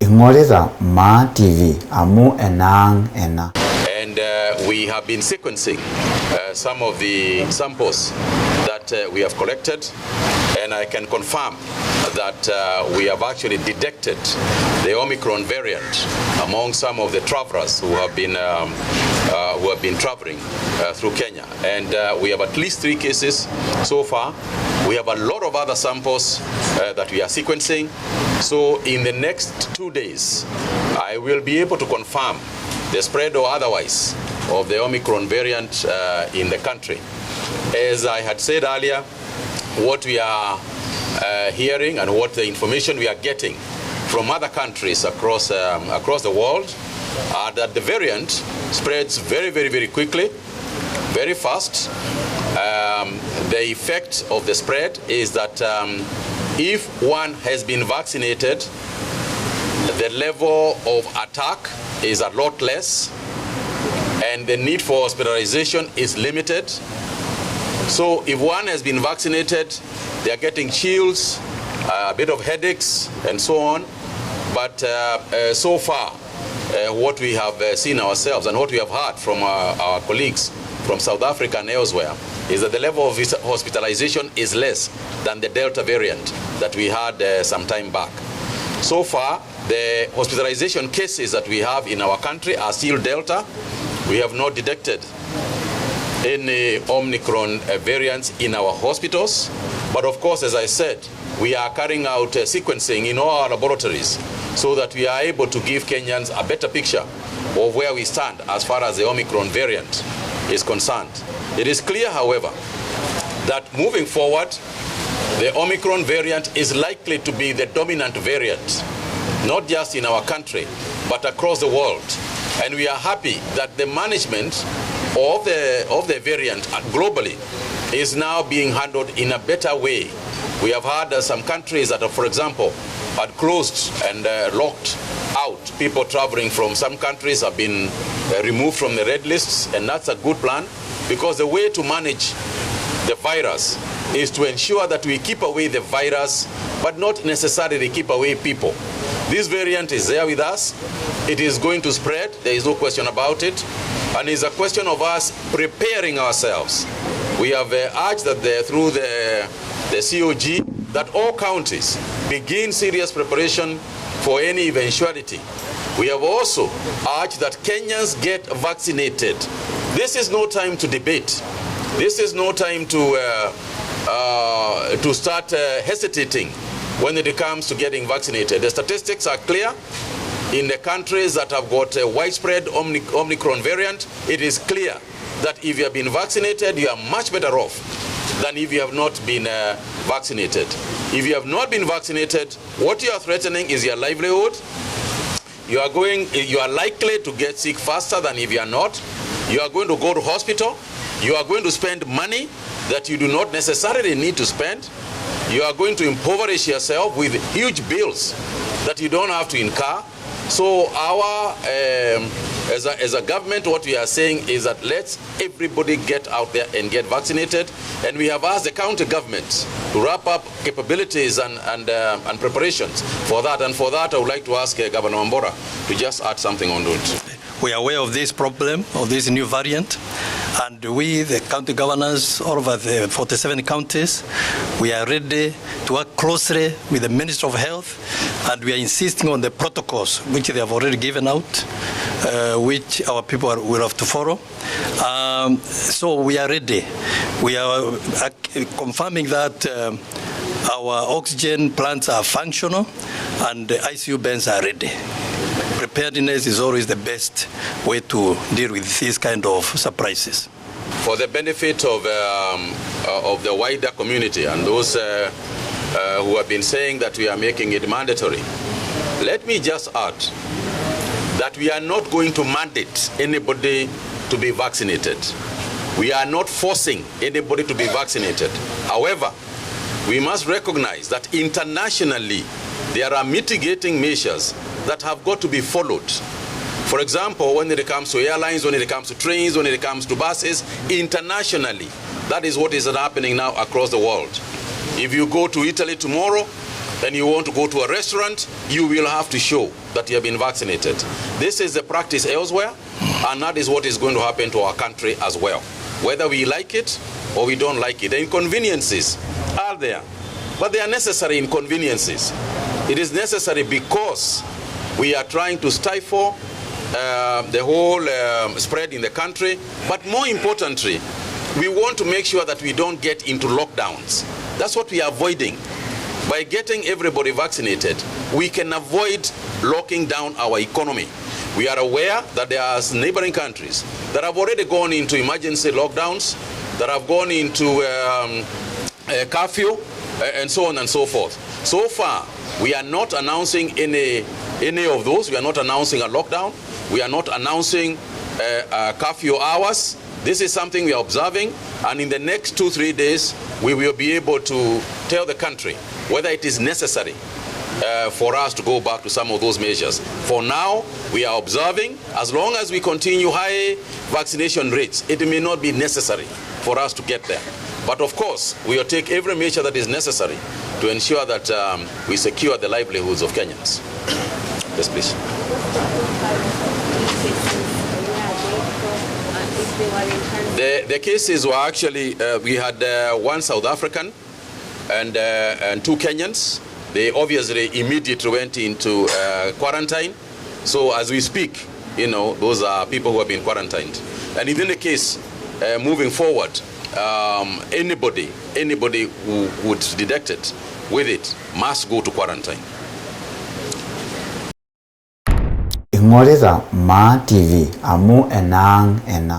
ingorita Ma TV amu enang ena. And we have been sequencing some of the samples that we have collected, and I can confirm that we have actually detected the Omicron variant among some of the travelers who have been traveling through Kenya. And we have at least 3 cases so far. We have a lot of other samples that we are sequencing. So in the next 2 days, I will be able to confirm the spread or otherwise of the Omicron variant in the country. As I had said earlier, what we are hearing and what the information we are getting from other countries across the world are that the variant spreads very quickly, very fast. The effect of the spread is that if one has been vaccinated, the level of attack is a lot less and the need for hospitalization is limited. So if one has been vaccinated, they are getting chills, a bit of headaches and so on. But so far, what we have seen ourselves and what we have heard from our colleagues from South Africa and elsewhere is that the level of hospitalization is less than the Delta variant that we had some time back. So far, the hospitalization cases that we have in our country are still Delta. We have not detected any Omicron variants in our hospitals. But of course, as I said, we are carrying out sequencing in all our laboratories so that we are able to give Kenyans a better picture of where we stand as far as the Omicron variant is concerned. It is clear, however, that moving forward, the Omicron variant is likely to be the dominant variant, not just in our country, but across the world. And we are happy that the management of the variant globally is now being handled in a better way. We have had some countries that, for example, had closed and locked out. People traveling from some countries have been removed from the red lists, and that's a good plan, because the way to manage the virus is to ensure that we keep away the virus, but not necessarily keep away people. This variant is there with us. It is going to spread. There is no question about it. And it's a question of us preparing ourselves. We have urged that through the COG that all counties begin serious preparation for any eventuality. We have also urged that Kenyans get vaccinated. This is no time to debate. This is no time to start hesitating when it comes to getting vaccinated. The statistics are clear. In the countries that have got a widespread Omicron variant, it is clear that if you have been vaccinated, you are much better off than if you have not been vaccinated. If you have not been vaccinated, what you are threatening is your livelihood. You are likely to get sick faster than if you are not. You are going to go to hospital. You are going to spend money that you do not necessarily need to spend. You are going to impoverish yourself with huge bills that you don't have to incur. So as a government, what we are saying is that let's everybody get out there and get vaccinated. And we have asked the county governments to wrap up capabilities and preparations for that. And for that, I would like to ask Governor Wambora to just add something on it. We are aware of this problem, of this new variant, and we, the county governors, all over the 47 counties, we are ready to work closely with the Ministry of Health, and we are insisting on the protocols which they have already given out, which our people will have to follow. So we are ready. We are confirming that our oxygen plants are functional and the ICU beds are ready. Preparedness is always the best way to deal with these kind of surprises. For the benefit of the wider community and those who have been saying that we are making it mandatory, let me just add that we are not going to mandate anybody to be vaccinated. We are not forcing anybody to be vaccinated. However, we must recognize that internationally there are mitigating measures that have got to be followed. For example, when it comes to airlines, when it comes to trains, when it comes to buses, internationally, that is what is happening now across the world. If you go to Italy tomorrow, and you want to go to a restaurant, you will have to show that you have been vaccinated. This is the practice elsewhere, and that is what is going to happen to our country as well. Whether we like it or we don't like it. The inconveniences are there, but they are necessary inconveniences. It is necessary because we are trying to stifle the whole spread in the country, but more importantly, we want to make sure that we don't get into lockdowns. That's what we are avoiding. By getting everybody vaccinated, we can avoid locking down our economy. We are aware that there are neighboring countries that have already gone into emergency lockdowns, that have gone into curfew, and so on and so forth. So far, we are not announcing any of those. We are not announcing a lockdown. We are not announcing curfew hours. This is something we are observing, and in the next 2-3 days, we will be able to tell the country whether it is necessary for us to go back to some of those measures. For now, we are observing. As long as we continue high vaccination rates, it may not be necessary for us to get there. But of course, we will take every measure that is necessary to ensure that we secure the livelihoods of Kenyans. Yes, please. The cases were actually, we had one South African and 2 Kenyans. They obviously immediately went into quarantine. So as we speak, you know, those are people who have been quarantined. And in the case, moving forward, anybody who would be detected with it must go to quarantine. Ingoleza Ma TV amu enang ena.